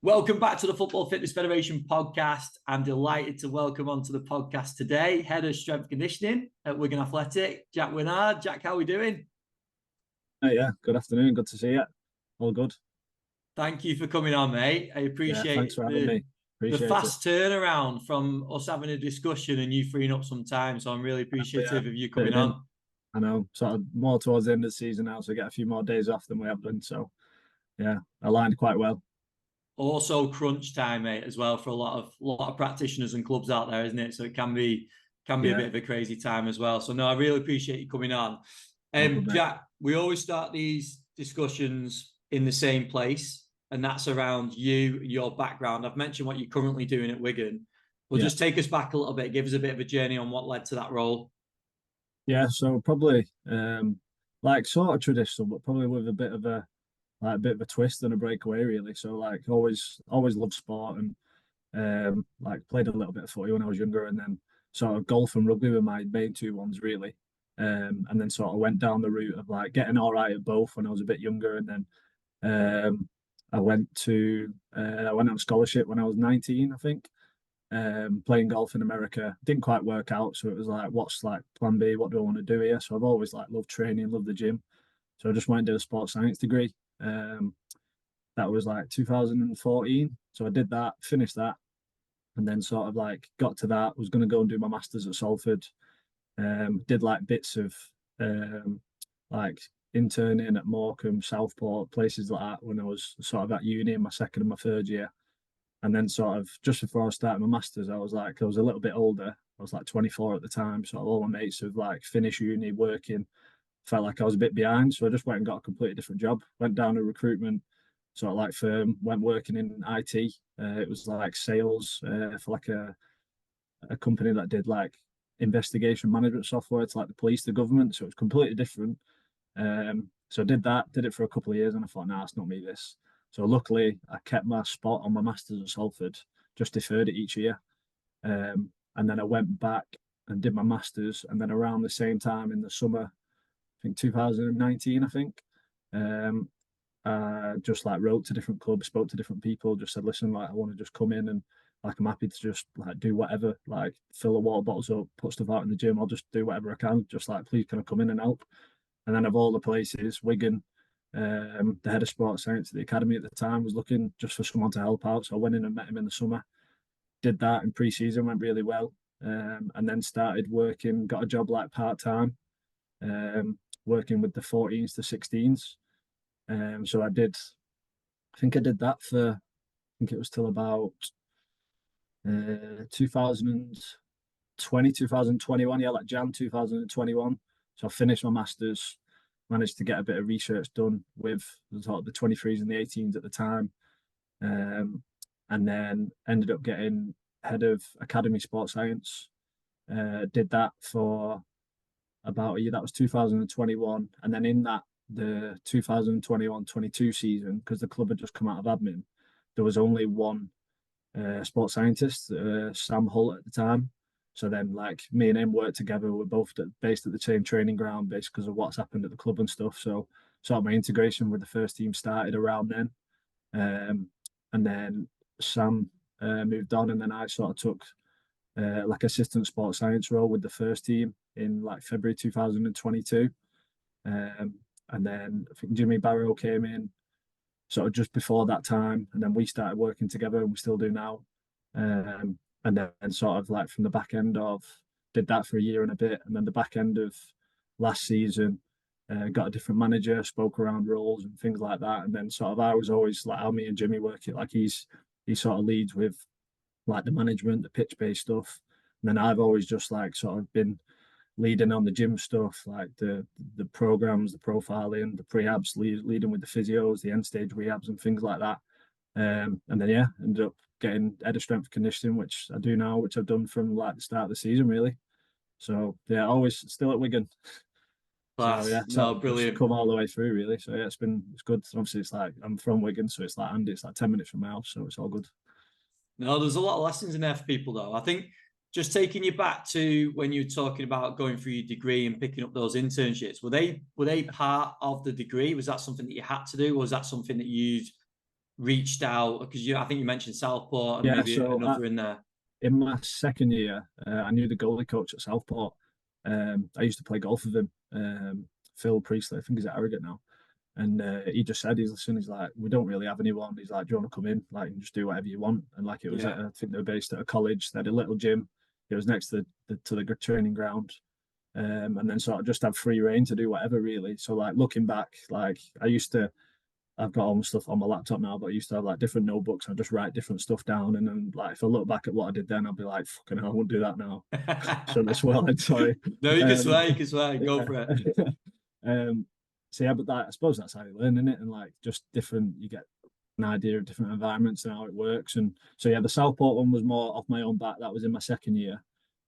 Welcome back to the Football Fitness Federation podcast. I'm delighted to welcome onto the podcast today, Head of Strength Conditioning at Wigan Athletic, Jack Winnard. Jack, how are we doing? Yeah, good afternoon. Good to see you. All good. Thank you for coming on, mate. I Thanks appreciate for having me. the Appreciate it. fast turnaround from us having a discussion and you freeing up some time. So I'm really Yeah, appreciative of you coming fitting in. on. I know, sort of more towards the end of the season now, so we get a few more days off than we have done. So, yeah, aligned quite well. Also crunch time, mate, as well for a lot of practitioners and clubs out there, isn't it? So it can be a Yeah, bit of a crazy time as well. So no, I really appreciate you coming on. all good, mate. Jack, we always start these discussions in the same place, and that's around you and your background. I've mentioned what you're currently doing at Wigan. Well, Yeah, just take us back a little bit, give us a bit of a journey on what led to that role. yeah. So probably like sort of traditional, but probably with a bit of a twist and a breakaway, really. So like always loved sport and like played a little bit of footy when I was younger, and then sort of golf and rugby were my main two ones really. And then sort of went down the route of like getting all right at both when I was a bit younger, and then I went on scholarship when I was 19, I think. Playing golf in America didn't quite work out, so it was like, what's like plan B? What do I want to do here? So I've always like loved training, loved the gym. So I just went and did a sports science degree. That was like 2014. So I did that, finished that, and then sort of like got to that. Was going to go and do my masters at Salford. Did like bits of like interning at Morecambe, Southport, places like that when I was sort of at uni in my second and my third year. And then sort of just before I started my masters, I was a little bit older. I was like 24 at the time. So all my mates have like finished uni, working. Felt like I was a bit behind, so I just went and got a completely different job. Went down a recruitment sort of like firm. Went working in IT. It was like sales for like a company that did like investigation management software to like the police, the government. So it was completely different. So I did that, did it for a couple of years, and I thought, nah, it's not me this. So luckily, I kept my spot on my masters at Salford, just deferred it each year, and then I went back and did my masters, and then around the same time in the summer, I think 2019, I think. Just like wrote to different clubs, spoke to different people, just said, listen, like I want to just come in and like I'm happy to just like do whatever, like fill the water bottles up, put stuff out in the gym. I'll just do whatever I can. Just like, please can I come in and help? And then of all the places, Wigan, the head of sports science at the academy at the time was looking just for someone to help out. So I went in and met him in the summer. Did that in pre-season, went really well. And then started working, got a job like part-time, working with the 14s to 16s. So I think I did that for, I think it was till about 2020, 2021, yeah, like Jan 2021. So I finished my masters, managed to get a bit of research done with sort of the 23s and the 18s at the time, and then ended up getting head of academy sports science. Did that for about a year. That was 2021, and then in that the 2021-22 season, because the club had just come out of admin, there was only one sports scientist, Sam Hull at the time. So then, like me and him worked together. We're both based at the same training ground, based because of what's happened at the club and stuff. So, sort of my integration with the first team started around then, and then Sam moved on, and then I sort of took like assistant sports science role with the first team in like February 2022. And then I think Jimmy Barrow came in sort of just before that time, and then we started working together, and we still do now. And then sort of like from the back end of did that for a year and a bit, and then the back end of last season got a different manager, spoke around roles and things like that, and then sort of I was always like how me and Jimmy work it, like he sort of leads with like the management, the pitch based stuff, and then I've always just like sort of been leading on the gym stuff, like the programs, the profiling, the prehabs, leading with the physios, the end stage rehabs, and things like that. And then yeah, ended up getting head of strength conditioning, which I do now, which I've done from like the start of the season, really. So yeah, always still at Wigan. So Class. yeah, No, so just brilliant. come all the way through, really. So yeah, it's good. Obviously, it's like I'm from Wigan, so it's like Andy, it's like 10 minutes from my house, so it's all good. No, there's a lot of lessons in there for people, though. I think just taking you back to when you were talking about going through your degree and picking up those internships, were they part of the degree? Was that something that you had to do, or was that something that you'd reached out? Because I think you mentioned Southport and Yeah, maybe so another in there. in my second year, I knew the goalie coach at Southport. I used to play golf with him, Phil Priestley. I think he's at Harrogate now. And he just said, he's like, we don't really have anyone. He's like, do you want to come in? Like, and just do whatever you want. And like, it was, Yeah. I think they were based at a college. They had a little gym. It was next to the training ground. And then sort of just have free reign to do whatever, really. So like looking back, like I've got all my stuff on my laptop now, but I used to have like different notebooks. I'd just write different stuff down. And then like, if I look back at what I did then, I'll be like, fucking hell, I wouldn't do that now. So that's well, I'm sorry. No, you can swear, go for it. So yeah, but I suppose that's how you learn, isn't it? And like just different, you get an idea of different environments and how it works. And so yeah, the Southport one was more off my own back. That was in my second year,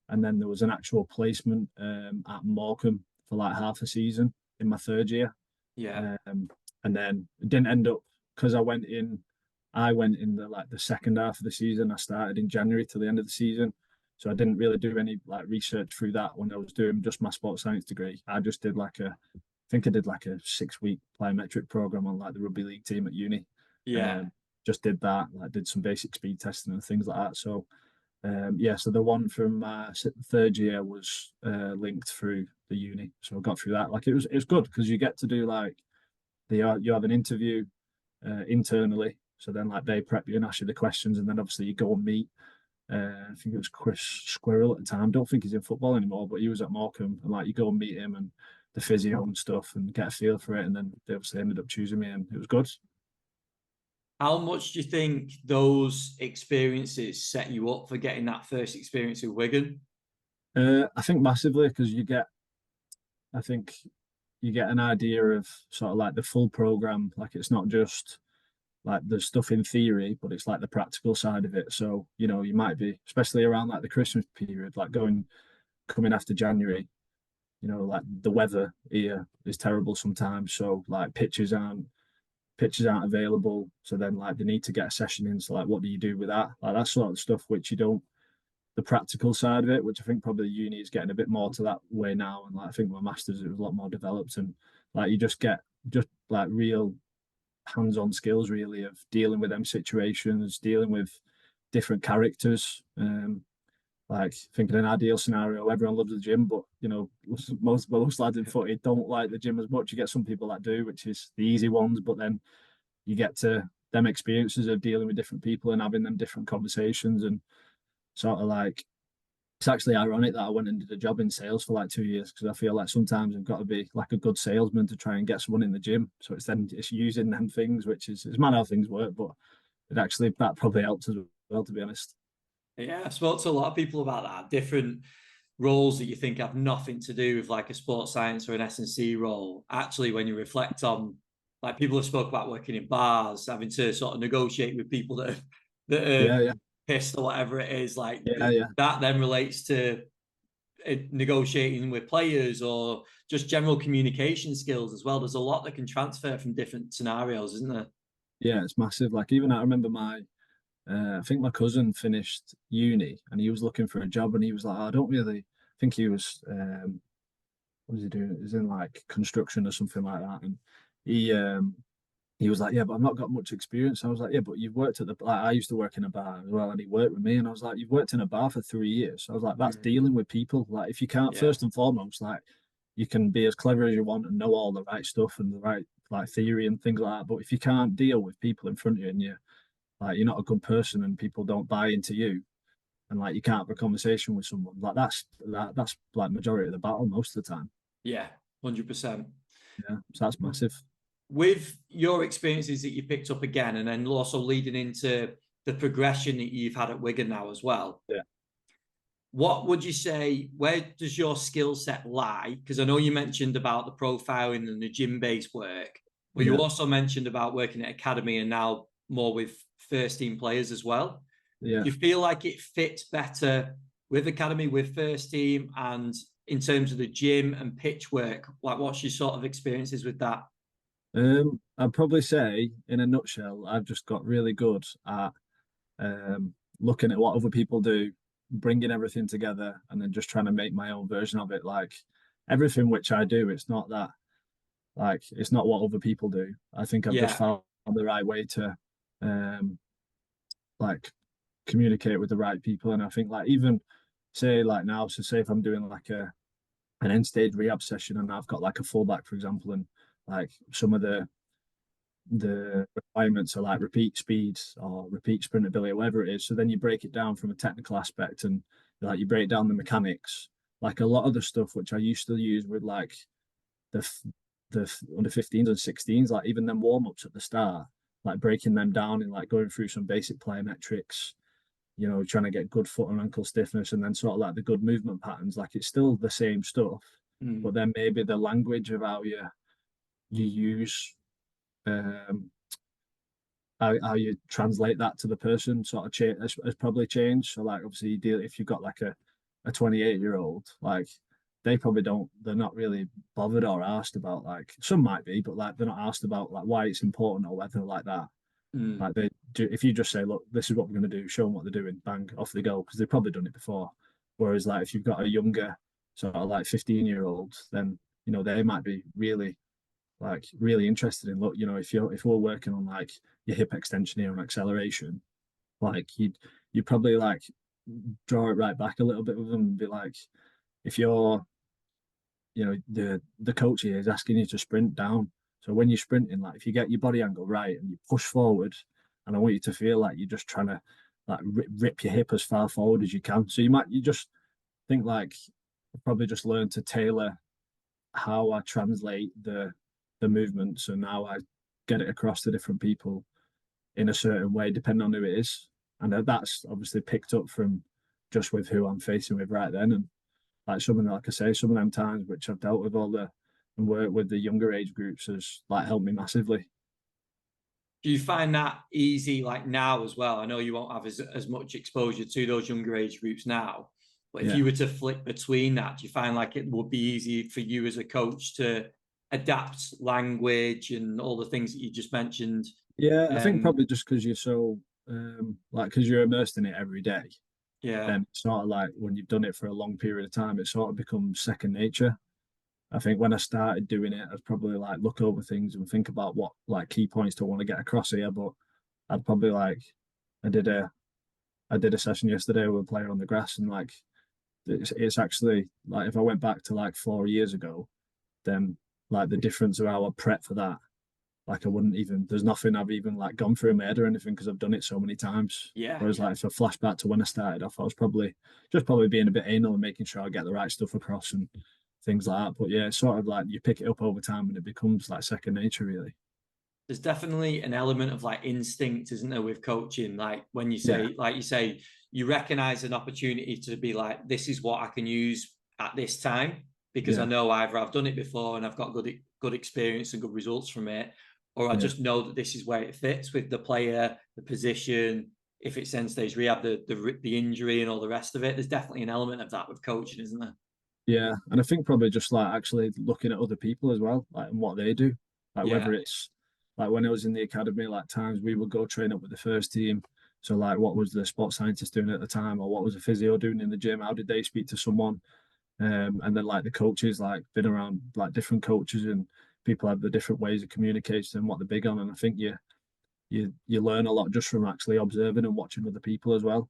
and then there was an actual placement at Morecambe for like half a season in my third year. Yeah. And then it didn't end up because I went in. I went in the second half of the season. I started in January to the end of the season. So I didn't really do any like research through that when I was doing just my sports science degree. I just did I think I did like a 6-week plyometric program on like the rugby league team at uni. Yeah. Just did that, like did some basic speed testing and things like that. So yeah, so the one from third year was linked through the uni. So I got through that. Like it was good because you get to do like you have an interview internally. So then like they prep you and ask you the questions, and then obviously you go and meet. I think it was Chris Squirrel at the time. Don't think he's in football anymore, but he was at Morecambe, and like you go and meet him and the physio and stuff, and get a feel for it. And then they obviously ended up choosing me, and it was good. How much do you think those experiences set you up for getting that first experience with Wigan? I think massively because I think you get an idea of sort of like the full program. Like it's not just like the stuff in theory, but it's like the practical side of it. So, you might be, especially around like the Christmas period, like coming after January, like the weather here is terrible sometimes. So like pitches aren't available. So then like they need to get a session in. So like what do you do with that? Like that sort of stuff which you don't the practical side of it, which I think probably the uni is getting a bit more to that way now. And like I think my masters it was a lot more developed, and like you just get just like real hands-on skills really of dealing with them situations, dealing with different characters. Like thinking an ideal scenario, everyone loves the gym, but most lads in footy don't like the gym as much. You get some people that do, which is the easy ones, but then you get to them experiences of dealing with different people and having them different conversations, and sort of like it's actually ironic that I went and did a job in sales for like 2 years because I feel like sometimes I've got to be like a good salesman to try and get someone in the gym. So it's using them things, which is it's mad how things work, but that probably helps as well, to be honest. Yeah, I spoke to a lot of people about that. Different roles that you think have nothing to do with like a sports science or an S&C role. Actually, when you reflect on, like people have spoke about working in bars, having to sort of negotiate with people that are Yeah, yeah, pissed or whatever it is. Like yeah, yeah. that then relates to negotiating with players or just general communication skills as well. There's a lot that can transfer from different scenarios, isn't there? Yeah, it's massive. Like even I remember I think my cousin finished uni and he was looking for a job and he was like, I don't really think he was, what was he doing? He was in like construction or something like that. And he, um, he was like, yeah, but I've not got much experience. I was like, yeah, but you've worked at like I used to work in a bar as well, and he worked with me, and I was like, you've worked in a bar for 3 years. I was like, that's dealing with people. Like, if you can't, Yeah. first and foremost, like you can be as clever as you want and know all the right stuff and the right like theory and things like that. But if you can't deal with people in front of you and you're not a good person and people don't buy into you, and like you can't have a conversation with someone, like that's like majority of the battle most of the time. Yeah, 100%. Yeah, so that's massive. With your experiences that you picked up again, and then also leading into the progression that you've had at Wigan now as well. Yeah. What would you say, where does your skill set lie? Because I know you mentioned about the profiling and the gym-based work, but you also mentioned about working at academy and now more with first team players as well. Yeah. Do you feel like it fits better with academy, with first team, and in terms of the gym and pitch work? Like, what's your sort of experiences with that? I'd probably say, in a nutshell, I've just got really good at looking at what other people do, bringing everything together, and then just trying to make my own version of it. Like everything which I do, it's not that, like, it's not what other people do. I think I've just found the right way to like communicate with the right people. And I think like even say like now, so say if I'm doing like an end stage rehab session and I've got like a fullback, for example, and like some of the requirements are like repeat speeds or repeat sprint ability, whatever it is. So then you break it down from a technical aspect and like you break down the mechanics. Like a lot of the stuff which I used to use with like the the under 15s and 16s, like even them warm ups at the start, like breaking them down and like going through some basic plyometrics, trying to get good foot and ankle stiffness and then sort of like the good movement patterns. Like it's still the same stuff, but then maybe the language of how you use um how you translate that to the person sort of has probably changed. So like obviously you deal if you've got like a 28-year-old, like they're not really bothered or asked about, like some might be, but like they're not asked about like why it's important or whether like that. Like they do, if you just say, look, this is what we're going to do, show them what they're doing, bang, off they go, because they've probably done it before. Whereas like if you've got a younger sort of like 15-year-old, then they might be really interested in, look, if we're working on like your hip extension here and acceleration, like you'd probably like draw it right back a little bit with them and be like, if you're the coach here is asking you to sprint down. So when you're sprinting, like if you get your body angle right and you push forward, and I want you to feel like you're just trying to like rip your hip as far forward as you can. So you just think like probably just learn to tailor how I translate the movements and how I get it across to different people in a certain way, depending on who it is. And that's obviously picked up from just with who I'm facing with right then. And like like I say, some of them times which I've dealt with and worked with the younger age groups has like helped me massively. Do you find that easy like now as well? I know you won't have as much exposure to those younger age groups now, but if Yeah. you were to flick between that, do you find like it would be easy for you as a coach to adapt language and all the things that you just mentioned? Yeah, I think Um, probably just because you're so like because you're immersed in it every day, yeah, then it's sort of like when you've done it for a long period of time, it sort of becomes second nature. I think when I started doing it, I'd probably like look over things and think about what like key points to want to get across here. But I'd probably like I did a I did a session yesterday with a player on the grass, and like it's actually like if I went back to like 4 years ago, then like the difference of how I prep for that, like I wouldn't even there's nothing I've even like gone through in my head or anything because I've done it so many times. yeah, Whereas yeah. like if I flash back to when I started off, I was probably being a bit anal and making sure I get the right stuff across and things like that. But yeah, it's sort of like you pick it up over time and it becomes like second nature really. There's definitely an element of like instinct, isn't there, with coaching? Like when you Yeah, say, like you say, you recognize an opportunity to be like, this is what I can use at this time because I yeah, know either I've done it before and I've got good experience and good results from it, or I yeah, just know that this is where it fits with the player, the position. If it's end stage rehab, the injury and all the rest of it, there's definitely an element of that with coaching, isn't there? yeah. And I think probably just like actually looking at other people as well, like and what they do. Like Yeah, whether it's like when I was in the academy, like times we would go train up with the first team. So like what was the sports scientist doing at the time, or what was the physio doing in the gym? How did they speak to someone? And then like the coaches, like been around like different coaches and people have the different ways of communication and what they're big on. And I think you learn a lot just from actually observing and watching other people as well.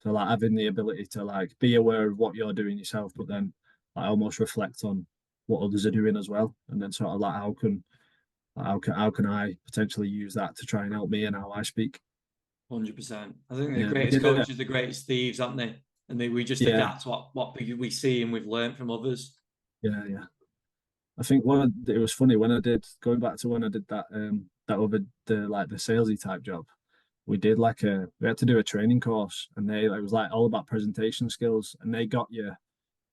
So like having the ability to like be aware of what you're doing yourself, but then like almost reflect on what others are doing as well, and then sort of like how can I potentially use that to try and help me and how I speak. 100%. I think the Yeah, we greatest did it. coaches, the greatest thieves, aren't they? And we just Yeah, adapt what we see and we've learned from others. yeah. I think it was funny when I did going back to when I did that over the salesy type job. We had to do a training course, and it was like all about presentation skills, and they got you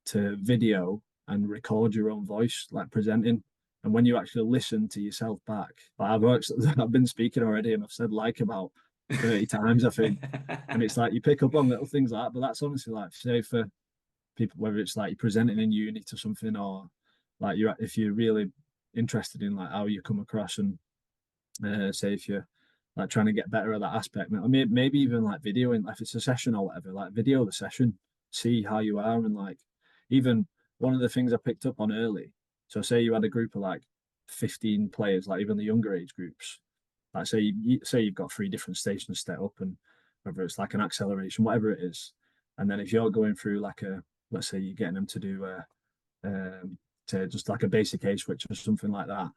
to video and record your own voice like presenting. And when you actually listen to yourself back, like I've been speaking already, and I've said like about 30 times I think, and it's like you pick up on little things like that. But that's honestly like say for people, whether it's like you're presenting in uni to something, or like if you're really interested in like how you come across, and say if you're like trying to get better at that aspect, maybe even like videoing, like if it's a session or whatever, like video the session, see how you are, and like even one of the things I picked up on early. So say you had a group of like 15 players, like even the younger age groups, like say you've got 3 different stations set up, and whether it's like an acceleration, whatever it is, and then if you're going through like let's say you're getting them to do to just like a basic A switch or something like that.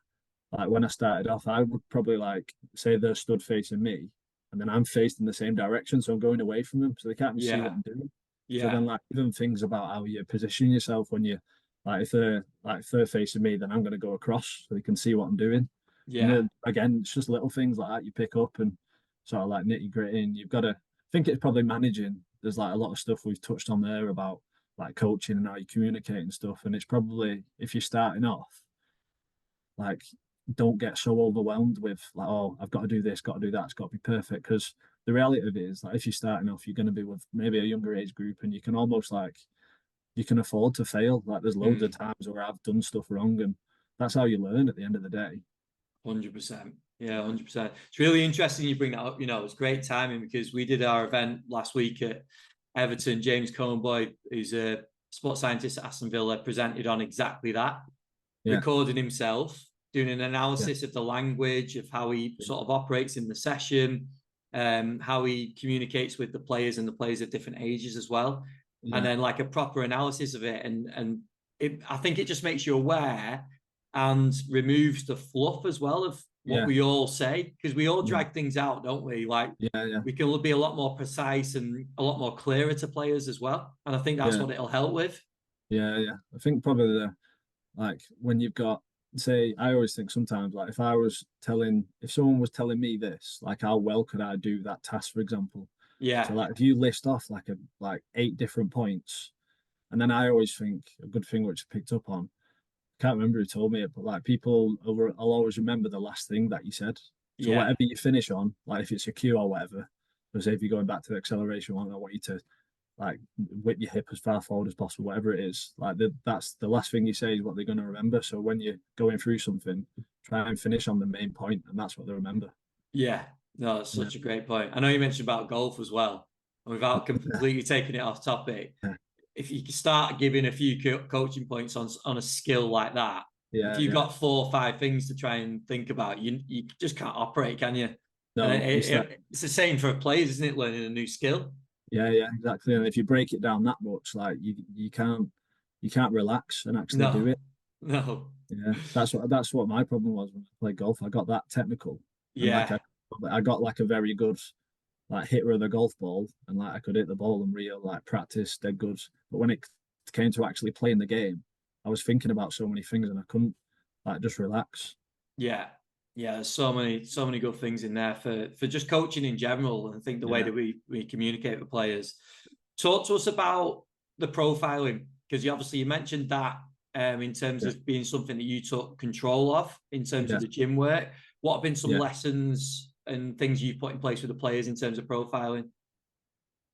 Like when I started off, I would probably like say they're stood facing me, and then I'm faced in the same direction, so I'm going away from them, so they can't even see what Yeah. I'm doing. So Yeah. then, like even things about how you position yourself when you like if they're facing me, then I'm going to go across so they can see what I'm doing. And Yeah. then again, it's just little things like that you pick up and sort of like nitty gritty. And you've got to think it's probably managing. There's like a lot of stuff we've touched on there about like coaching and how you communicate and stuff. And it's probably if you're starting off, like don't get so overwhelmed with like, oh, I've got to do this, got to do that, it's got to be perfect. Because the reality of it is like if you're starting off, you're going to be with maybe a younger age group, and you can almost like you can afford to fail. Like there's loads of Mm. times where I've done stuff wrong, and that's how you learn at the end of the day. 100%. Yeah, 100%. It's really interesting you bring that up. You know, it's great timing because we did our event last week at Everton. James Cohenboy, who's a sports scientist at Aston Villa, presented on exactly that, Yeah, recording himself, doing an yeah, analysis of the language, of how he sort of operates in the session, how he communicates with the players and the players at different ages as well. And yeah, then like a proper analysis of it. I think it just makes you aware and removes the fluff as well of what yeah, we all say, because we all yeah, drag things out, don't we? Like yeah, yeah, we can be a lot more precise and a lot more clearer to players as well. And I think that's yeah, what it'll help with. yeah, yeah. I think probably the like when you've got say I always think sometimes like if someone was telling me this, like how well could I do that task, for example. So Yeah. like if you list off like 8 different points, and then I always think a good thing which I picked up on, can't remember who told me it, but like I'll always remember the last thing that you said. So Yeah. whatever you finish on, like if it's a cue or whatever, so say if you're going back to the acceleration one, I want you to like whip your hip as far forward as possible, whatever it is. Like that's the last thing you say is what they're going to remember. So when you're going through something, try and finish on the main point, and that's what they remember. Yeah, no, that's Yeah, such a great point. I know you mentioned about golf as well, and without completely taking it off topic, yeah, if you can start giving a few coaching points on a skill like that, if yeah, you've yeah. got 4 or 5 things to try and think about, you just can't operate, can you? And No, you start. it's the same for players, isn't it? Learning a new skill. Yeah, yeah, exactly. And if you break it down that much, like you can't relax and actually do No, it. no, Yeah, that's what my problem was when I played golf. I got that technical, and like yeah, I got like a very good like hitter of the golf ball, and like I could hit the ball and real like practice dead good. But when it came to actually playing the game, I was thinking about so many things and I couldn't like just relax. yeah, yeah. There's so many good things in there for just coaching in general, and I think the way Yeah, that we communicate with players. Talk to us about the profiling, because you mentioned that in terms yeah, of being something that you took control of in terms of yeah, the gym work. What have been some yeah, lessons and things you've put in place with the players in terms of profiling?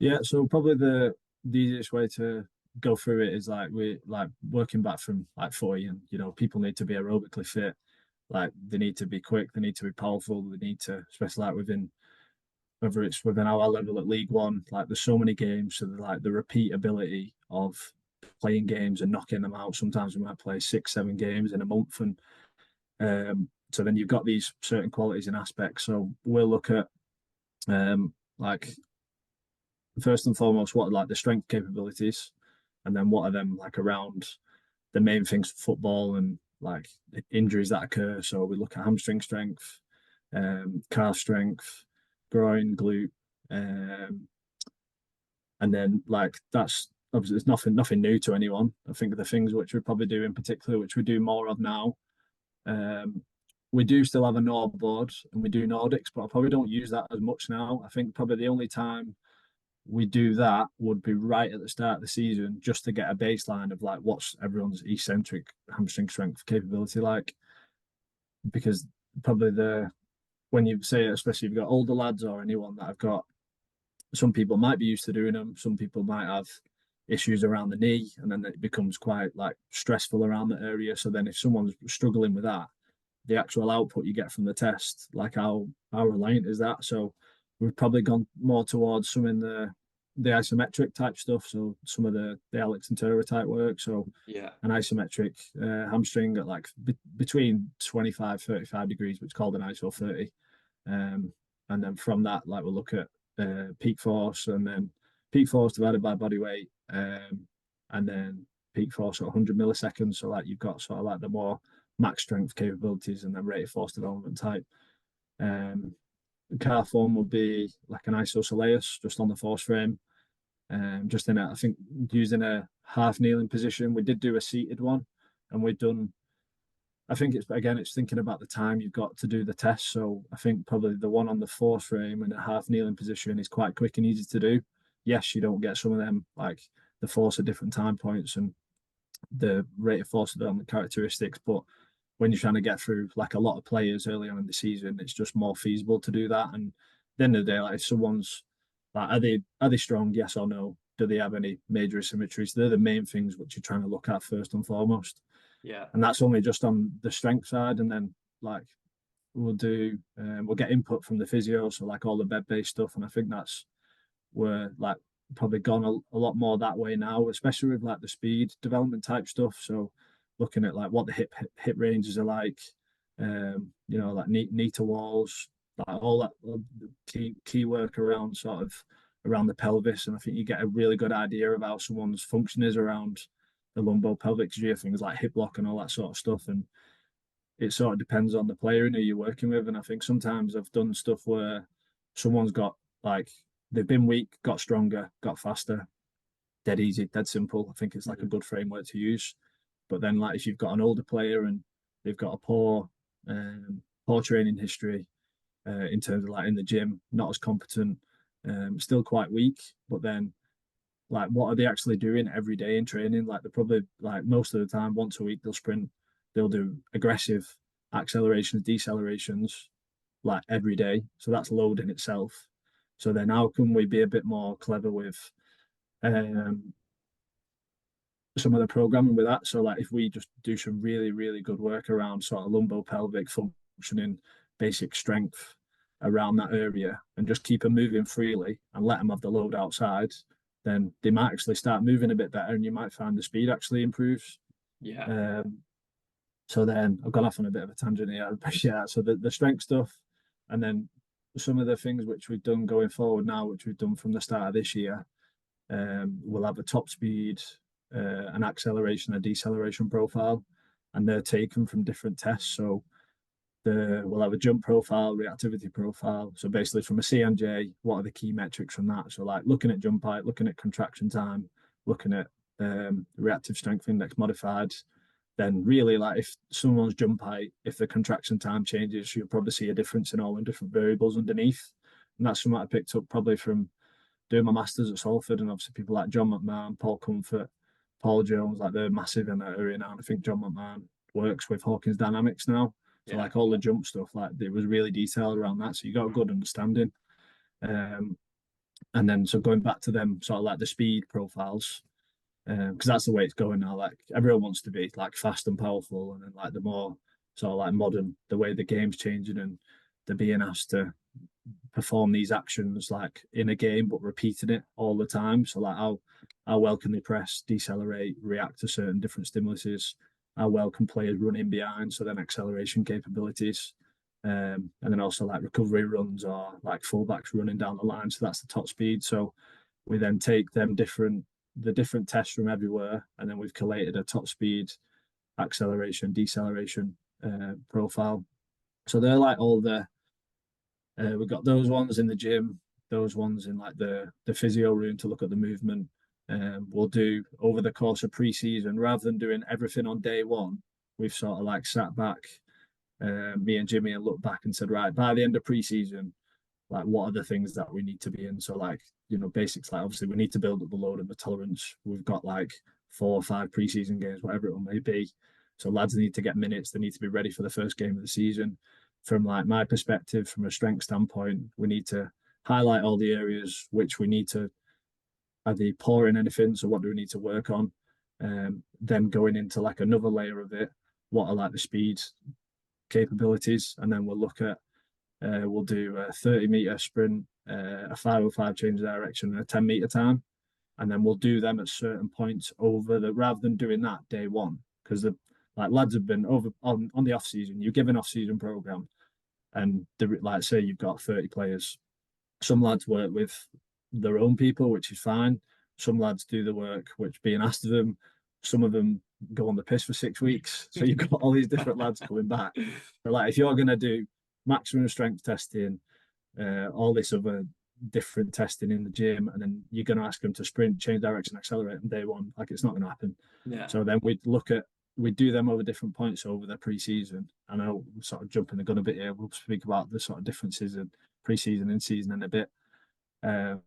yeah. So probably the easiest way to go through it is like we like working back from like 40, and people need to be aerobically fit. Like they need to be quick, they need to be powerful, they need to, especially like within whether it's within our level at League One, like there's so many games, so like the repeatability of playing games and knocking them out. Sometimes we might play 6, 7 games in a month, and so then you've got these certain qualities and aspects. So we'll look at like first and foremost what are like the strength capabilities, and then what are them like around the main things for football and like injuries that occur. So we look at hamstring strength, calf strength, groin, glute, um, and then like that's obviously it's nothing new to anyone. I think the things which we probably do in particular, which we do more of now, um, we do still have a Nord board and we do Nordics, but I probably don't use that as much now. I think probably the only time we do that would be right at the start of the season, just to get a baseline of like what's everyone's eccentric hamstring strength capability like, because probably when you say it, especially if you've got older lads or anyone that have got, some people might be used to doing them, some people might have issues around the knee, and then it becomes quite like stressful around the area. So then if someone's struggling with that, the actual output you get from the test, like how reliant is that? So we've probably gone more towards some in the isometric type stuff. So some of the Alex and Tara type work. So Yeah, an isometric hamstring at like between 25, 35 degrees, which is called an ISO 30. And then from that, like we'll look at peak force, and then peak force divided by body weight, and then peak force at 100 milliseconds. So like you've got sort of like the more max strength capabilities, and then rate of force development type. The car form will be like an isosceles just on the force frame. Just in a, I think using a half kneeling position. We did do a seated one, and we've done. I think it's thinking about the time you've got to do the test. So I think probably the one on the force frame in a half kneeling position is quite quick and easy to do. Yes, you don't get some of them like the force at different time points and the rate of force development characteristics, but when you're trying to get through like a lot of players early on in the season, it's just more feasible to do that. And at the end of the day, like if someone's like, are they strong? Yes or no? Do they have any major asymmetries? They're the main things which you're trying to look at first and foremost. Yeah. And that's only just on the strength side. And then like we'll get input from the physio, so like all the bed-based stuff. And I think that's where like probably gone a lot more that way now, especially with like the speed development type stuff. So looking at like what the hip ranges are like, like knee to walls, like all that key work around sort of around the pelvis. And I think you get a really good idea of how someone's function is around the lumbo-pelvic gear, things like hip lock and all that sort of stuff. And it sort of depends on the player and who you're working with. And I think sometimes I've done stuff where someone's got like they've been weak, got stronger, got faster, dead easy, dead simple. I think it's like a good framework to use. But then like if you've got an older player and they've got a poor training history in terms of like in the gym, not as competent, still quite weak, but then like what are they actually doing every day in training? Like they're probably like most of the time once a week they'll sprint, they'll do aggressive accelerations, decelerations like every day. So that's load in itself. So then how can we be a bit more clever with some of the programming with that? So like if we just do some really, really good work around sort of lumbo-pelvic functioning, basic strength around that area and just keep them moving freely and let them have the load outside, then they might actually start moving a bit better and you might find the speed actually improves. Yeah. So then I've gone off on a bit of a tangent here. But yeah, so the strength stuff, and then some of the things which we've done going forward now, which we've done from the start of this year, we'll have a top speed, an acceleration, a deceleration profile, and they're taken from different tests. So we'll have a jump profile, reactivity profile. So basically from a CMJ, what are the key metrics from that? So like looking at jump height, looking at contraction time, looking at reactive strength index modified. Then really like if someone's jump height, if the contraction time changes, you'll probably see a difference in all the different variables underneath. And that's something I picked up probably from doing my masters at Salford, and obviously people like John McMahon, Paul Comfort, Paul Jones, like they're massive in that area now. And I think John McMahon works with Hawkins Dynamics now. So like all the jump stuff, like it was really detailed around that. So you got a good understanding. And then so going back to them sort of like the speed profiles, because that's the way it's going now. Like everyone wants to be like fast and powerful, and then like the more sort of like modern, the way the game's changing, and they're being asked to perform these actions like in a game, but repeating it all the time. So like how well can they press, decelerate, react to certain different stimuluses? How well can players run in behind? So then acceleration capabilities. And then also like recovery runs or like fullbacks running down the line. So that's the top speed. So we then take them the different tests from everywhere, and then we've collated a top speed, acceleration, deceleration profile. So they're like all we've got those ones in the gym, those ones in like the physio room to look at the movement. We'll do over the course of pre-season, rather than doing everything on day one, we've sort of like sat back, me and Jimmy, and looked back and said, right, by the end of pre-season, like what are the things that we need to be in? So like, basics, like obviously we need to build up the load and the tolerance. We've got like 4 or 5 preseason games, whatever it may be. So lads need to get minutes. They need to be ready for the first game of the season. From like my perspective, from a strength standpoint, we need to highlight all the areas which we need to, are they poor in anything? So what do we need to work on? Then going into like another layer of it, what are like the speed capabilities? And then we'll look at we'll do a 30-meter sprint, a 505 change of direction, and a 10-meter time. And then we'll do them at certain points rather than doing that day one. Because the like lads have been over on the off season, you give an off season program, And like say you've got 30 players. Some lads work with their own people, which is fine. Some lads do the work which being asked of them. Some of them go on the piss for 6 weeks. So you've got all these different lads coming back. But like if you're gonna do maximum strength testing, all this other different testing in the gym, and then you're gonna ask them to sprint, change direction, accelerate on day one, like it's not gonna happen. Yeah. So then we do them over different points over the pre-season. I know we're sort of jumping the gun a bit here. We'll speak about the sort of differences in pre-season and season in a bit. And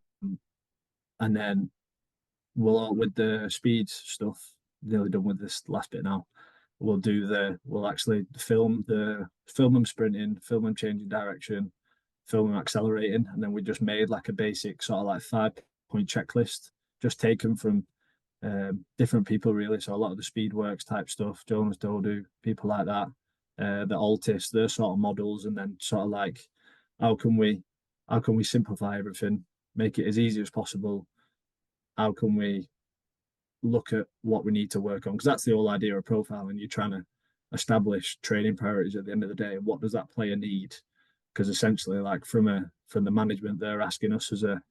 then we'll, with the speed stuff, nearly done with this last bit now. We'll actually film them sprinting, film them changing direction, film them accelerating, and then we just made like a basic sort of like 5-point checklist, just taken from different people really. So a lot of the speed works type stuff, Jonas Dodu, people like that, the Altis, their sort of models, and then sort of like how can we simplify everything, make it as easy as possible? How can we look at what we need to work on? Because that's the whole idea of profiling. You're trying to establish training priorities at the end of the day. What does that player need? Because essentially, like from the management, they're asking us as a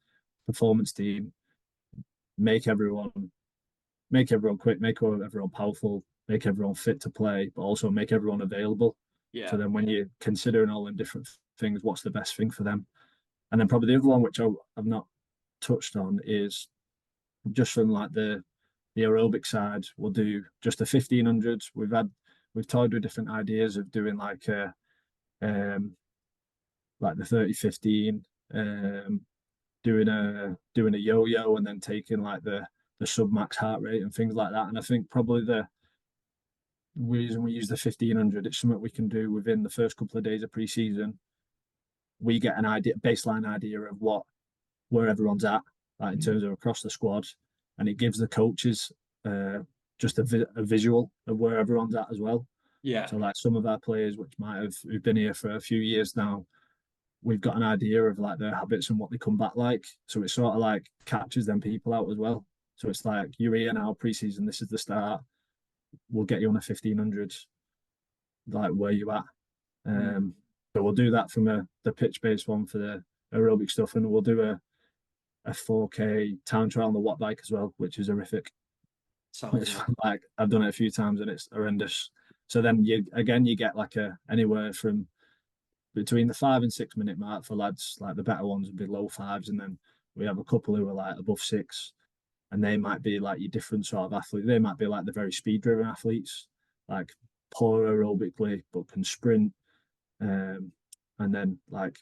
performance team, make everyone quick, make everyone powerful, make everyone fit to play, but also make everyone available. Yeah. So then when you're considering all them different things, what's the best thing for them? And then probably the other one, which I've not touched on, is just from like the aerobic side, we'll do just a 1500. We've toyed with different ideas of doing like the 30-15, doing a yo-yo and then taking like the sub max heart rate and things like that. And I think probably the reason we use the 1500, it's something we can do within the first couple of days of pre-season. We get an baseline idea of where everyone's at, like in terms of across the squad, and it gives the coaches just a visual of where everyone's at as well. Yeah. So like some of our players, who've been here for a few years now, we've got an idea of like their habits and what they come back like. So it sort of like catches them people out as well. So it's like, you're here now, pre-season, this is the start. We'll get you on a 1500, like where you at. So we'll do that from the pitch-based one for the aerobic stuff, and we'll do a 4K time trial on the watt bike as well, which is horrific. Like I've done it a few times and it's horrendous. So then you get like anywhere from between the 5 and 6 minute mark for lads. Like the better ones would be low fives, and then we have a couple who are like above 6, and they might be like your different sort of athlete. They might be like the very speed driven athletes, like poor aerobically but can sprint, and then like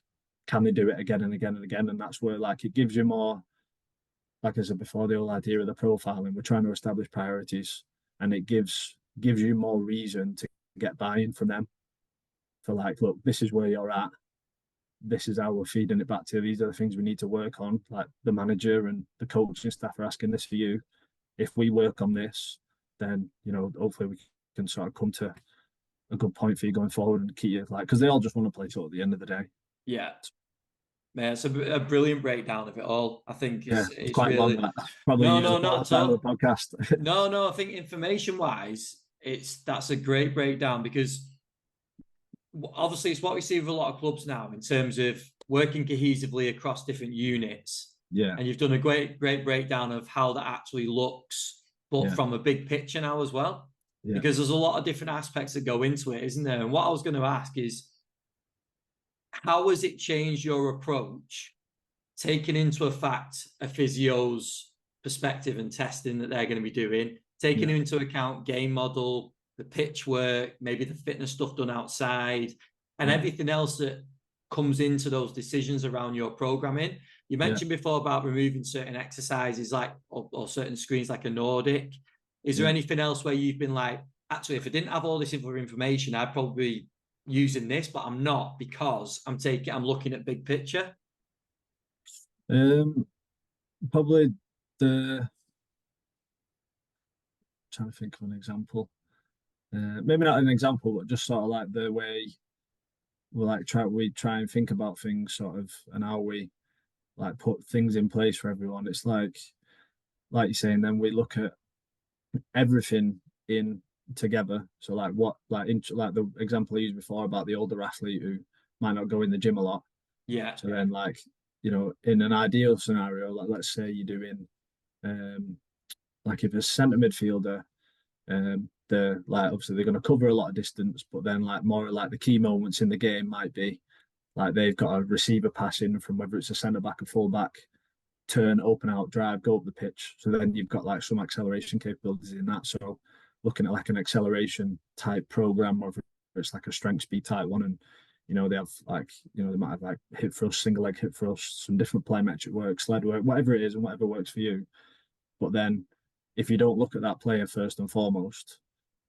can they do it again and again and again? And that's where like it gives you more, like I said before, the whole idea of the profiling. We're trying to establish priorities, and it gives you more reason to get buy-in from them. For like, look, this is where you're at. This is how we're feeding it back to you. These are the things we need to work on. Like the manager and the coaching staff are asking this for you. If we work on this, then hopefully we can sort of come to a good point for you going forward and keep you like, because they all just want to play at the end of the day. Yeah. Man, it's a brilliant breakdown of it all. I think it's quite really long. Probably not at all. The podcast. no. I think information-wise, that's a great breakdown, because obviously it's what we see with a lot of clubs now in terms of working cohesively across different units. Yeah. And you've done a great breakdown of how that actually looks, but from a big picture now as well. Yeah. Because there's a lot of different aspects that go into it, isn't there? And what I was going to ask is, how has it changed your approach, taking into effect a physio's perspective and testing that they're going to be doing, taking into account game model, the pitch work, maybe the fitness stuff done outside, and everything else that comes into those decisions around your programming? You mentioned before about removing certain exercises like or certain screens like a Nordic. Is there anything else where you've been like, actually, if I didn't have all this information, I'd probably be using this, but I'm not, because I'm looking at big picture? Probably trying to think of an example. Maybe not an example, but just sort of like the way we try and think about things, sort of, and how we like put things in place for everyone. It's like you're saying, then we look at everything in together. So like the example I used before about the older athlete who might not go in the gym a lot. Yeah. So then, like, you know, in an ideal scenario, like let's say you're doing, like if a centre midfielder, they're like obviously they're going to cover a lot of distance, but then like more like the key moments in the game might be like they've got a receiver pass in from whether it's a centre back or full back, turn, open out, drive, go up the pitch. So then you've got like some acceleration capabilities in that. So looking at like an acceleration type program, or if it's like a strength speed type one, and you know they have like they might have like hip thrust, single leg hip thrust, some different plyometric work, sled work, whatever it is, and whatever works for you. But then if you don't look at that player first and foremost,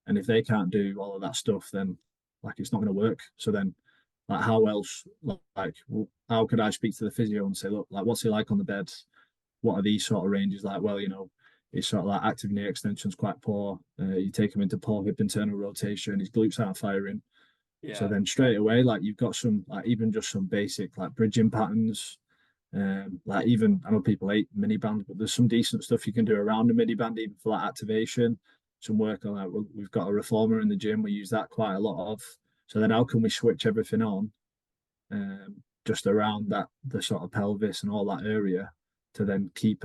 and if they can't do all of that stuff, then like it's not going to work. So then like how else, like how could I speak to the physio and say, look, like what's he like on the bed? What are these sort of ranges like? Well, it's sort of like active knee extension's quite poor. You take him into poor hip internal rotation, his glutes aren't firing. Yeah. So then straight away, like you've got some like even just some basic like bridging patterns. Like even I know people hate mini bands, but there's some decent stuff you can do around a mini band, even for that activation. Some work on like we've got a reformer in the gym. We use that quite a lot of. So then how can we switch everything on, just around that the sort of pelvis and all that area to then keep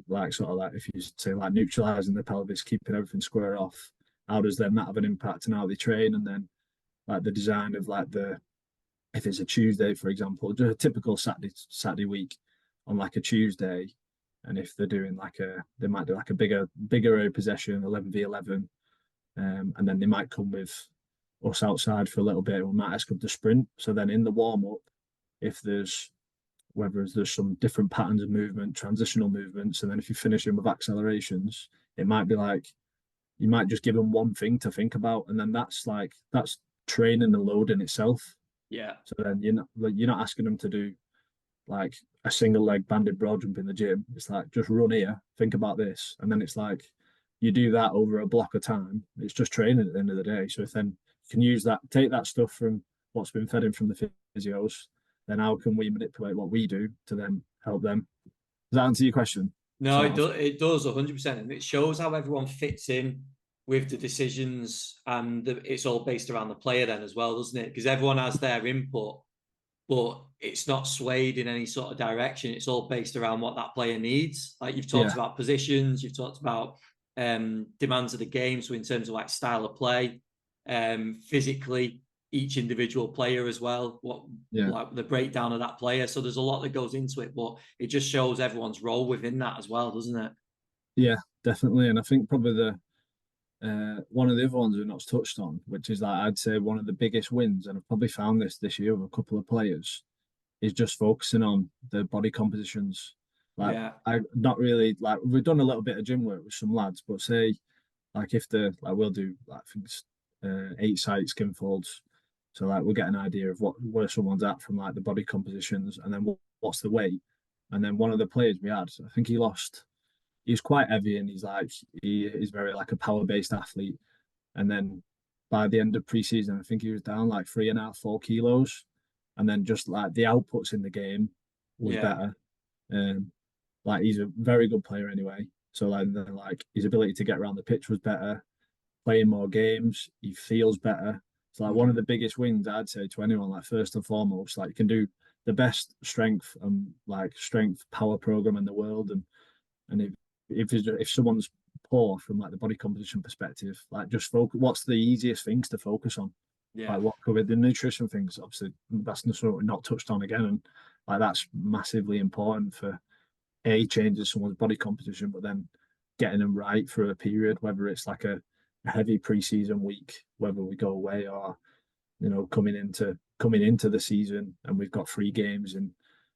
like sort of like if you say like neutralizing the pelvis, keeping everything square off. How does then that have an impact on how they train, and then like the design of like the if it's a Tuesday, for example, just a typical Saturday week on like a Tuesday, and if they're doing like they might do like a bigger possession, 11v11, and then they might come with us outside for a little bit, and we might ask them to sprint. So then in the warm up, if there's whether there's some different patterns of movement, transitional movements, and then if you finish them with accelerations, it might be like you might just give them one thing to think about, and then that's training the load in itself. Yeah. So then you're not asking them to do like a single leg banded broad jump in the gym. It's like just run here, think about this, and then it's like you do that over a block of time. It's just training at the end of the day. So if then you can use that, take that stuff from what's been fed in from the physios, then how can we manipulate what we do to then help them? Does that answer your question? No, it does 100%, and it shows how everyone fits in with the decisions, and it's all based around the player then as well, doesn't it? Because everyone has their input, but it's not swayed in any sort of direction. It's all based around what that player needs. Like you've talked about positions, you've talked about demands of the game. So in terms of like style of play, physically, each individual player as well, like the breakdown of that player. So there's a lot that goes into it, but it just shows everyone's role within that as well, doesn't it? Yeah, definitely. And I think probably the one of the other ones we've not touched on, which is like I'd say one of the biggest wins, and I've probably found this year with a couple of players, is just focusing on the body compositions. Like I not really like we've done a little bit of gym work with some lads, but say like if we'll do like I think it's 8 site skin folds. So like we'll get an idea of where someone's at from like the body compositions, and then what's the weight. And then one of the players we had, I think he's quite heavy, and he's very like a power based athlete. And then by the end of preseason, I think he was down like 3.5, 4 kilos. And then just like the outputs in the game was better. Like he's a very good player anyway. So like his ability to get around the pitch was better, playing more games, he feels better. It's like one of the biggest wins I'd say to anyone, like first and foremost, like you can do the best strength and like strength power program in the world. And if someone's poor from like the body composition perspective, like just focus what's the easiest things to focus on. Like what covered the nutrition things, obviously that's not touched on again. And like that's massively important for changing someone's body composition, but then getting them right for a period, whether it's like a heavy preseason week, whether we go away or coming into the season and we've got 3 games in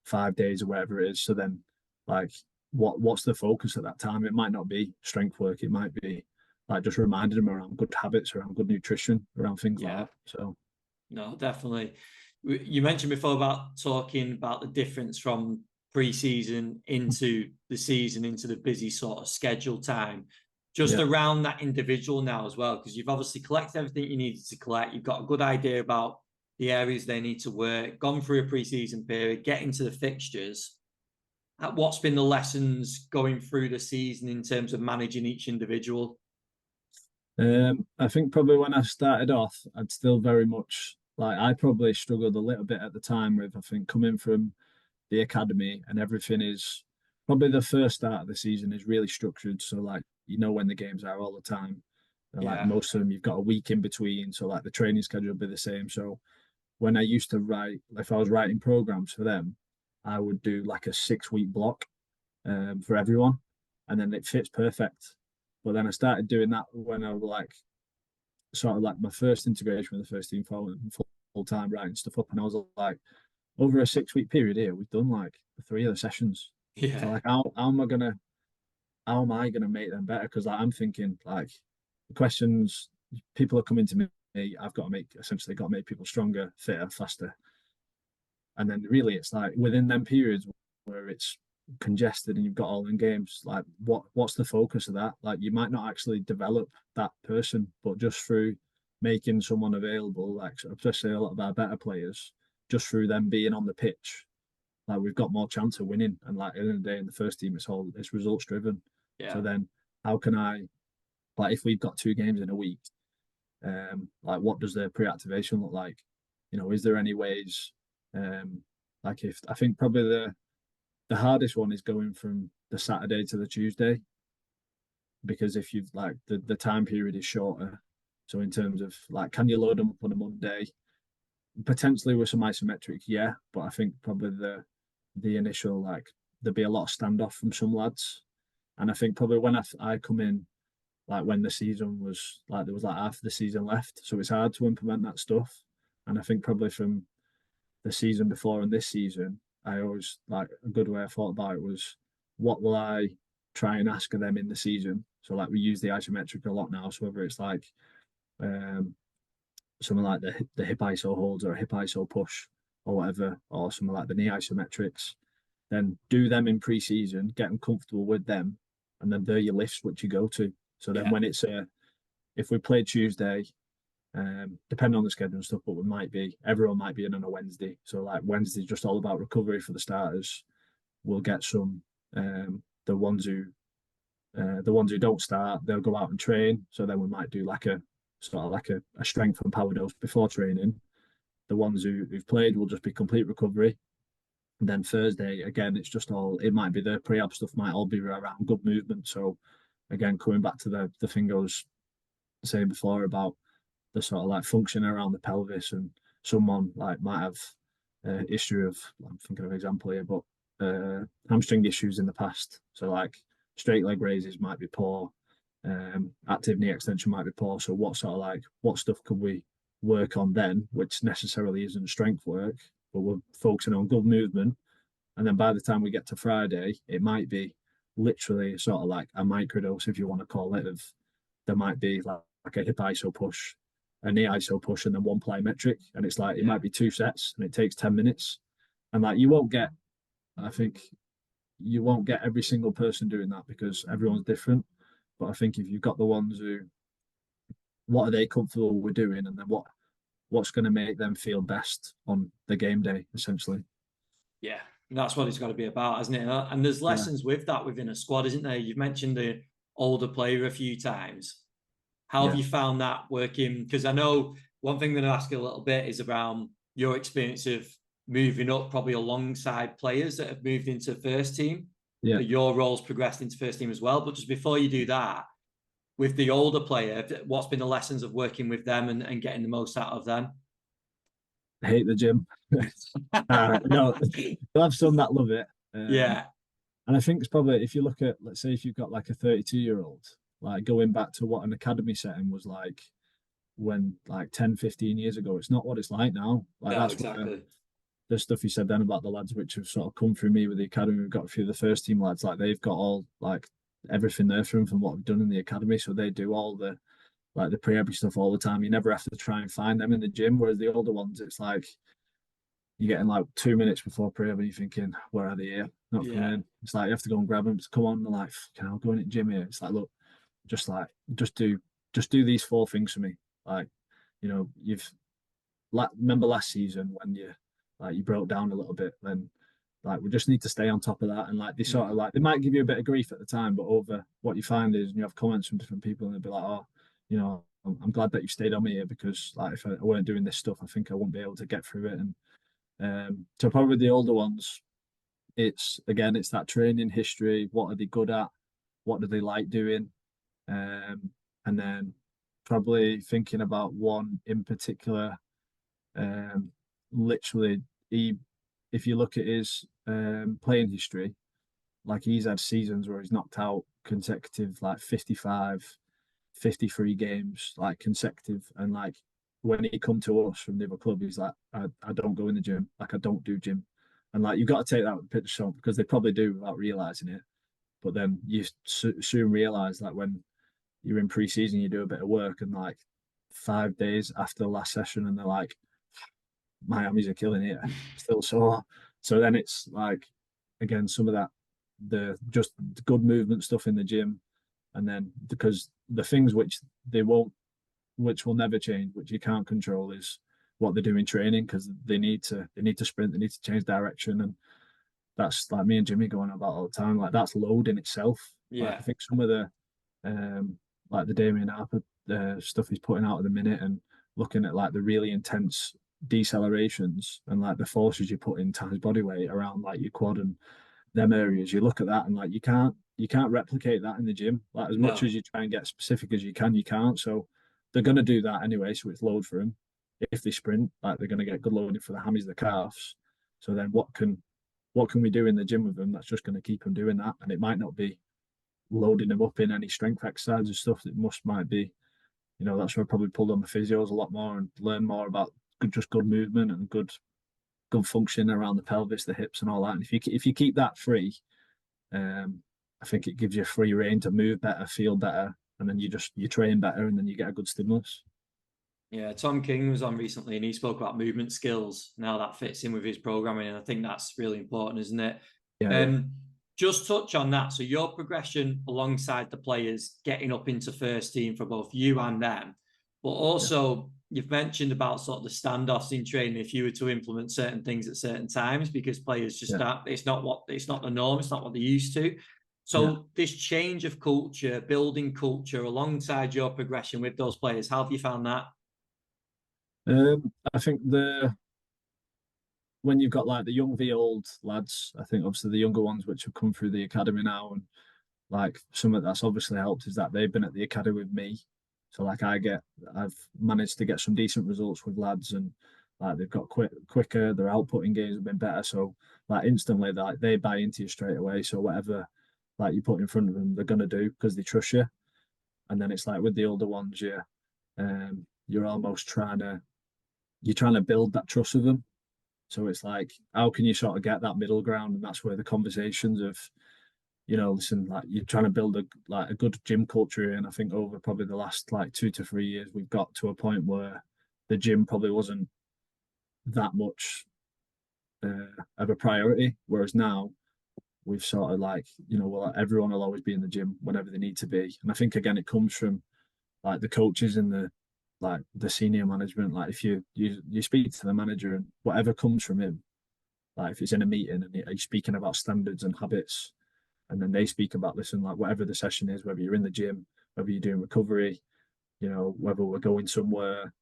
5 days or whatever it is. So then like what's the focus at that time? It might not be strength work, it might be like just reminding them around good habits, around good nutrition, around things like that. So no, definitely. You mentioned before about talking about the difference from pre-season into the season, into the busy sort of schedule time, just around that individual now as well, because you've obviously collected everything you needed to collect. You've got a good idea about the areas they need to work, gone through a pre-season period, get into the fixtures. What's been the lessons going through the season in terms of managing each individual? I think probably when I started off, I'd still very much like I probably struggled a little bit at the time with, I think, coming from the academy and everything is probably the first start of the season is really structured. So like you know when the games are all the time. Like Yeah. most of them, you've got a week in between. So like the training schedule will be the same. So when I used to write, if I was writing programs for them, I would do like a 6 week block for everyone, and then it fits perfect. But then I started doing that when I was like sort of like my first integration with the first team full time writing stuff up, and I was like, over a 6 week period here, we've done like 3 of the sessions. So Yeah. like, how am I gonna make them better? Because like, I'm thinking like the questions people are coming to me. I've got to make essentially got to make people stronger, fitter, faster. And then really it's like within them periods where it's congested and you've got all in games, like what's the focus of that? Like you might not actually develop that person, but just through making someone available, like especially a lot of our better players, just through them being on the pitch, like we've got more chance of winning. And like at the end of the day in the first team, it's results driven. Yeah. So then how can I like if we've got 2 games in a week, like what does the pre-activation look like? You know, is there any ways like if I think probably the hardest one is going from the Saturday to the Tuesday because if you've like the time period is shorter. So in terms of like can you load them up on a Monday? Potentially with some isometric, yeah, but I think probably the initial like there'd be a lot of standoff from some lads. And I think probably when I come in like when the season was like there was like half the season left. So it's hard to implement that stuff. And I think probably from the season before and this season, I always like a good way I thought about it was what will I try and ask of them in the season? So like we use the isometric a lot now. So whether it's like um something like the hip iso holds or a hip iso push or whatever, or something like the knee isometrics, then do them in pre-season, get them comfortable with them, and then they're your lifts which you go to. So then Yeah. when it's if we play Tuesday, depending on the schedule and stuff, but everyone might be in on a Wednesday. So like Wednesday's just all about recovery for the starters. We'll get some the ones who don't start, they'll go out and train. So then we might do like a sort of like a strength and power dose before training. The ones who've played will just be complete recovery. And then Thursday, again, it's just all it might be the pre-op stuff might all be around good movement. So again, coming back to the thing I was saying before about the sort of like function around the pelvis and someone like might have issue of I'm thinking of an example here, but hamstring issues in the past. So like straight leg raises might be poor, active knee extension might be poor. So what stuff could we work on then, which necessarily isn't strength work, but we're focusing on good movement. And then by the time we get to Friday, it might be literally sort of like a microdose, if you want to call it, of there might be like a hip iso push, a knee iso push, and then one plyometric. And it's like it might be 2 sets and it takes 10 minutes. And like I think you won't get every single person doing that because everyone's different. But I think if you've got the ones who what are they comfortable with doing and then what's going to make them feel best on the game day, essentially. Yeah. And that's what it's got to be about, isn't it? And there's Yeah. lessons with that within a squad, isn't there? You've mentioned the older player a few times. How have Yeah. you found that working? Because I know one thing that I ask you a little bit is around your experience of moving up probably alongside players that have moved into first team. Yeah. Your role's progressed into first team as well. But just before you do that, with the older player, what's been the lessons of working with them and getting the most out of them? I hate the gym. No, you'll have some that love it. Yeah. And I think it's probably if you look at, let's say, if you've got like a 32-year-old, like going back to what an academy setting was like when like 10, 15 years ago, it's not what it's like now. Like No, that's where exactly. the stuff you said then about the lads which have sort of come through me with the academy. We've got a few of the first team lads, like they've got all like everything there from what we've done in the academy. So they do all the like the pre-heavy stuff all the time. You never have to try and find them in the gym. Whereas the older ones, it's like you're getting like 2 minutes before prayer, and you're thinking, where are they here? Not coming Yeah. in. It's like you have to go and grab them. It's, come on, they're like, can I go in at the gym here? It's like, look, just do these 4 things for me. Like, you know, remember last season when you broke down a little bit, then like we just need to stay on top of that. And like they sort of like they might give you a bit of grief at the time, but over what you find is you have comments from different people and they'll be like, oh, you know, I'm glad that you stayed on me here, because like if I weren't doing this stuff, I think I wouldn't be able to get through it. And so probably the older ones, it's again, it's that training history. What are they good at? What do they like doing? And then probably thinking about one in particular. Literally, if you look at his playing history, like he's had seasons where he's knocked out consecutive like 55, 53 games, like consecutive. And like when he come to us from the other club, he's like, I don't go in the gym. Like I don't do gym. And like you've got to take that with a pinch of salt, because they probably do without realizing it. But then you soon realize that when you're in pre-season, you do a bit of work, and like 5 days after the last session, and they're like, my hammies are killing it, still sore. So then it's like, again, some of that, the just good movement stuff in the gym. And then because the things which they won't, which will never change, which you can't control, is what they do in training, because they need to sprint, they need to change direction. And that's like me and Jimmy going about all the time. Like that's load in itself. Like I Yeah. think some of the like the Damien Harper stuff he's putting out at the minute, and looking at like the really intense decelerations and like the forces you put in times body weight around like your quad and them areas, you look at that and like you can't replicate that in the gym. Like as much No. as you try and get specific as you can, you can't. So they're going to do that anyway, so it's load for them. If they sprint, like they're going to get good loading for the hammies, the calves. So then what can we do in the gym with them that's just going to keep them doing that? And it might not be loading them up in any strength exercise and stuff. It might be, that's where I probably pulled on the physios a lot more and learn more about good movement and good function around the pelvis, the hips, and all that. And if you keep that free, I think it gives you free reign to move better, feel better, and then you train better, and then you get a good stimulus. Yeah, Tom King was on recently and he spoke about movement skills and how that fits in with his programming. And I think that's really important, isn't it? Yeah, yeah, Um, just touch on that. So your progression alongside the players getting up into first team for both you and them, but yeah, also you've mentioned about sort of the standoffs in training if you were to implement certain things at certain times because players just yeah, don't, it's not the norm, it's not what they're used to. yeah. So this change of culture, building culture alongside your progression with those players, how have you found that? I think when you've got like the young v old lads, I think obviously the younger ones which have come through the academy now, and like some of that's obviously helped is that they've been at the academy with me. So like I've managed to get some decent results with lads, and like they've got quicker, their output in games have been better. So like instantly, like they buy into you straight away. So whatever like you put in front of them, they're gonna do because they trust you. And then it's like with the older ones, you're almost trying to build that trust with them. So it's like, how can you sort of get that middle ground? And that's where the conversations of, listen, like you're trying to build a good gym culture. And I think over probably the last like 2 to 3 years, we've got to a point where the gym probably wasn't that much of a priority. Whereas now we've sort of like, well, everyone will always be in the gym whenever they need to be. And I think again, it comes from like the coaches and the senior management. Like if you speak to the manager and whatever comes from him, like if it's in a meeting and he's speaking about standards and habits, and then they speak about, listen, like whatever the session is, whether you're in the gym, whether you're doing recovery, whether we're going somewhere,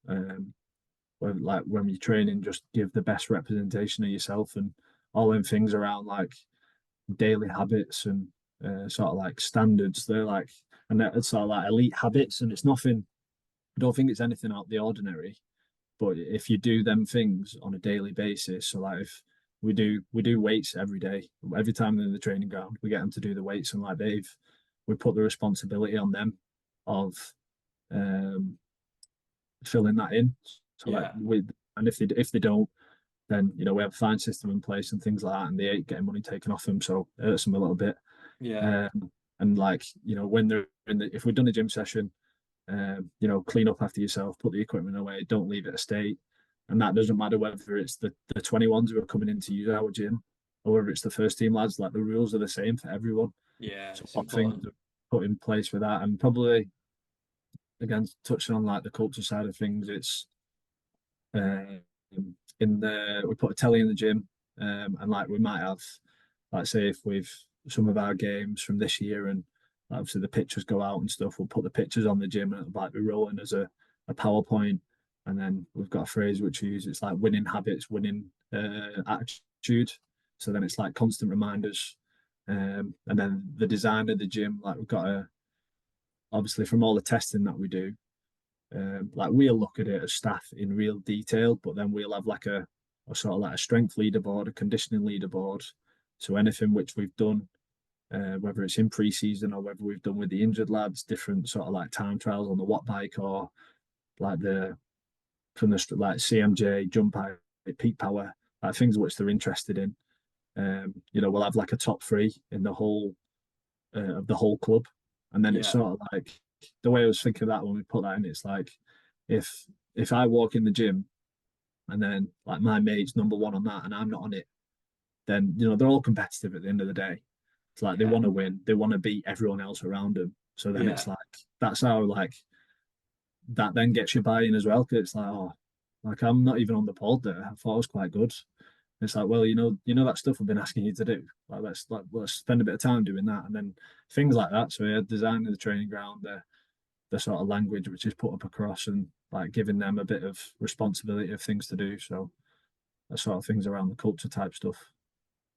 whether, like when you're training, just give the best representation of yourself, and all them things around like daily habits and sort of like standards. They're like, and it's sort of like elite habits, and it's nothing. I don't think it's anything out of the ordinary. But if you do them things on a daily basis, so like if we do weights every day, every time they're in the training ground, we get them to do the weights, and like we put the responsibility on them of um, filling that in. So like Yeah. and if they don't, then we have a fine system in place and things like that, and they ain't getting money taken off them, so it hurts them a little bit. Yeah. And like when they're if we've done a gym session, clean up after yourself, put the equipment away, don't leave it a state. And that doesn't matter whether it's the 21s who are coming in to use our gym or whether it's the first team lads, like the rules are the same for everyone. Yeah. So It's what things important. to put in place for that. And probably again touching on like the culture side of things, it's uh, we put a telly in the gym, and like we might have, like say if we've some of our games from this year, and obviously the pictures go out and stuff. We'll put the pictures on the gym and it'll like be rolling as a PowerPoint. And then we've got a phrase which we use. It's like winning habits, winning attitude. So then it's like constant reminders. And then the design of the gym, like we've got obviously from all the testing that we do, like we'll look at it as staff in real detail, but then we'll have like a sort of like a strength leaderboard, a conditioning leaderboard. So anything which we've done, whether it's in pre-season or whether we've done with the injured lads, different sort of like time trials on the watt bike or like from the like CMJ, jump height, peak power, like things which they're interested in. We'll have like a top three in the whole of the whole club, and then it's sort of like the way I was thinking of that when we put that in. It's like if I walk in the gym and then like my mate's number one on that and I'm not on it, then they're all competitive at the end of the day. It's like they want to win, they want to beat everyone else around them. So then it's like that's how like that then gets you buy-in as well. Because it's like, oh, like I'm not even on the pod there. I thought I was quite good. It's like, well, you know that stuff I've been asking you to do. Like let's spend a bit of time doing that, and then things like that. So yeah, designing the training ground, the sort of language which is put up across, and like giving them a bit of responsibility of things to do. So that sort of things around the culture type stuff.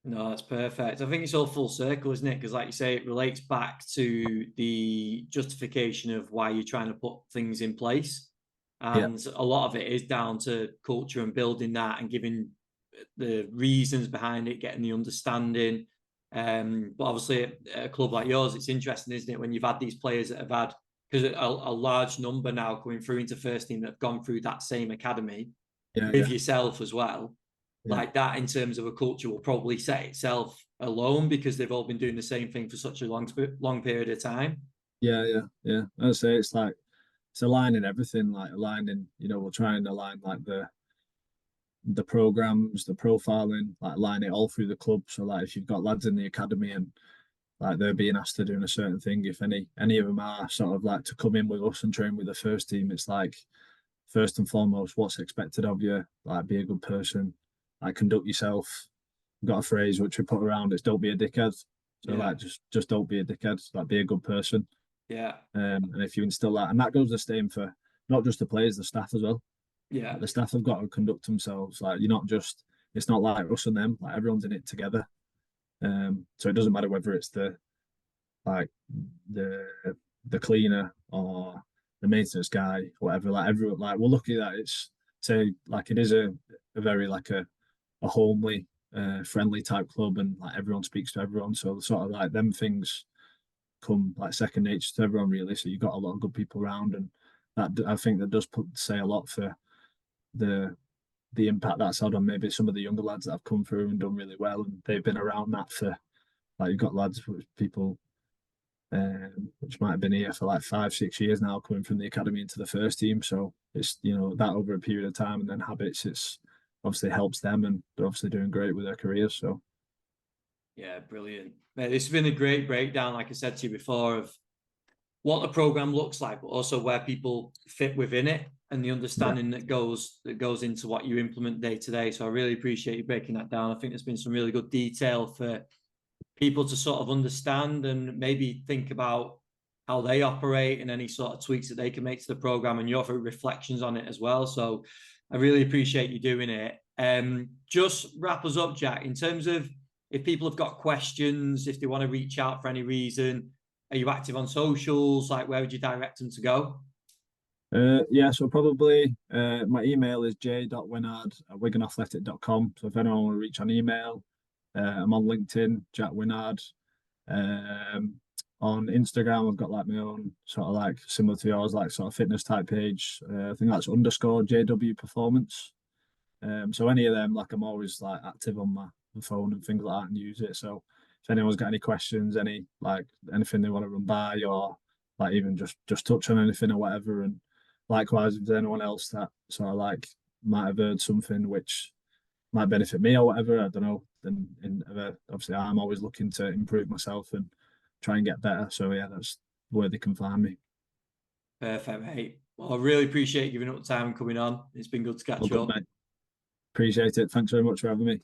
No, that's perfect. I think it's all full circle, isn't it? Because, like you say, it relates back to the justification of why you're trying to put things in place. And a lot of it is down to culture and building that and giving the reasons behind it, getting the understanding. But obviously, at a club like yours, it's interesting, isn't it, when you've had these players that have had, because a large number now coming through into first team that have gone through that same academy with yourself as well. Like that, in terms of a culture, will probably set itself alone because they've all been doing the same thing for such a long period of time. Yeah. I'd say it's like it's aligning everything, like aligning. We'll try and align like the programs, the profiling, like line it all through the club. So like if you've got lads in the academy and like they're being asked to do a certain thing, if any of them are sort of like to come in with us and train with the first team, it's like first and foremost, what's expected of you, like be a good person, like conduct yourself. We've got a phrase which we put around, it's don't be a dickhead. So like just don't be a dickhead, like be a good person. Yeah. And if you instill that, and that goes the same for not just the players, the staff as well. Yeah. Like the staff have got to conduct themselves. Like it's not like us and them, like everyone's in it together. So it doesn't matter whether it's the cleaner or the maintenance guy, whatever. Like everyone, like we're lucky that it's say like it is a very like a homely, friendly type club, and like everyone speaks to everyone. So sort of like them things come like second nature to everyone really. So you've got a lot of good people around, and that I think that does say a lot for the impact that's had on maybe some of the younger lads that have come through and done really well, and they've been around that for like you've got lads with people which might have been here for like 5-6 years now, coming from the academy into the first team. So it's that over a period of time, and then habits. It's obviously helps them, and they're obviously doing great with their careers. So yeah, brilliant. Mate, this has been a great breakdown, like I said to you before, of what the program looks like, but also where people fit within it and the understanding that goes into what you implement day to day. So I really appreciate you breaking that down. I think there's been some really good detail for people to sort of understand and maybe think about how they operate and any sort of tweaks that they can make to the program, and your reflections on it as well. So I really appreciate you doing it. Just wrap us up, Jack, in terms of if people have got questions, if they want to reach out for any reason, are you active on socials? Like, where would you direct them to go? So probably my email is j.winnard@wiganathletic.com. So if anyone want to reach on email, I'm on LinkedIn, Jack Winnard. On Instagram, I've got like my own sort of like similar to yours, like sort of fitness type page. I think that's _JW Performance. So any of them, like I'm always like active on my phone and things like that and use it. So if anyone's got any questions, anything they want to run by, or like even just touch on anything or whatever, and likewise if there's anyone else that sort of like might have heard something which might benefit me or whatever, I don't know. Then obviously I'm always looking to improve myself and try and get better. So yeah, that's where they can find me. Perfect, mate. Well, I really appreciate you giving up the time and coming on. It's been good to catch Well, up. mate. Appreciate it. Thanks very much for having me.